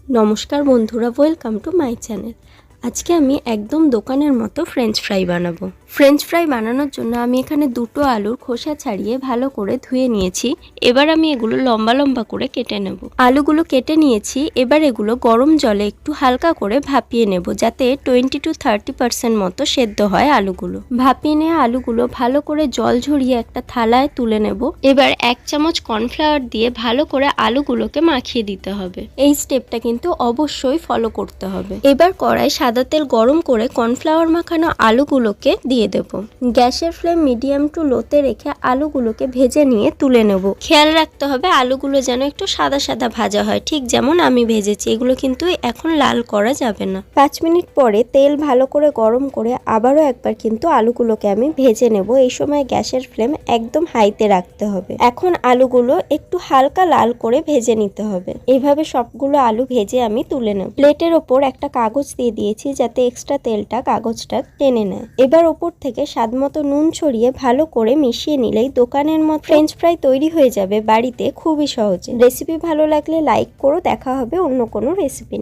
নমস্কার বন্ধুরা, welcome to my channel. আজকে আমি একদম দোকানের মতো ফ্রেঞ্চ ফ্রাই বানাবো। ফ্রেঞ্চ ফ্রাই বানানোর জন্য আমি এখানে দুটো আলুর খোসা ছাড়িয়ে ভালো করে ধুয়ে নিয়েছি। এবার আমি এগুলো লম্বা লম্বা করে কেটে নেব। আলুগুলো কেটে নিয়েছি। এবার এগুলো গরম জলে একটু হালকা করে ভাপিয়ে নেব, যাতে 20 to 30% মতো সেদ্ধ হয় আলুগুলো। ভাপিয়ে নেওয়া আলুগুলো ভালো করে জল ঝরিয়ে একটা থালায় তুলে নেব। এবার 1 চামচ কর্নফ্লাওয়ার দিয়ে ভালো করে আলুগুলোকে মাখিয়ে দিতে হবে। এই স্টেপটা কিন্তু অবশ্যই ফলো করতে হবে। এবার কড়াই সাদা তেল গরম করে কর্নফ্লাওয়ার মাখানো আলুগুলোকে দিয়ে দেব। গ্যাসের ফ্লেম মিডিয়াম টু লোতে রেখে আলুগুলোকে ভেজে নিয়ে তুলে নেব। খেয়াল রাখতে হবে আলুগুলো যেন একটু সাদা সাদা ভাজা হয়, ঠিক যেমন আমি ভেজেছি। এগুলো কিন্তু এখন লাল করা যাবে না। 5 মিনিট পরে তেল ভালো করে গরম করে আবারও একবার কিন্তু আলুগুলোকে আমি ভেজে নেব। এই সময় গ্যাসের ফ্লেম একদম হাইতে রাখতে হবে। এখন আলুগুলো একটু হালকা লাল করে ভেজে নিতে হবে। এইভাবে সবগুলো আলু ভেজে আমি তুলে নেব। প্লেটের ওপর একটা কাগজ দিয়ে দিয়েছি, যাতে এক্সট্রা তেলটা কাগজটা টেনে নেয়। এবার ওপর থেকে স্বাদমতো নুন ছড়িয়ে ভালো করে মিশিয়ে নিলেই দোকানের মতো ফ্রেঞ্চ ফ্রাই তৈরি হয়ে যাবে বাড়িতে খুবই সহজে। রেসিপি ভালো লাগলে লাইক করো। দেখা হবে অন্য কোনো রেসিপি নিয়ে।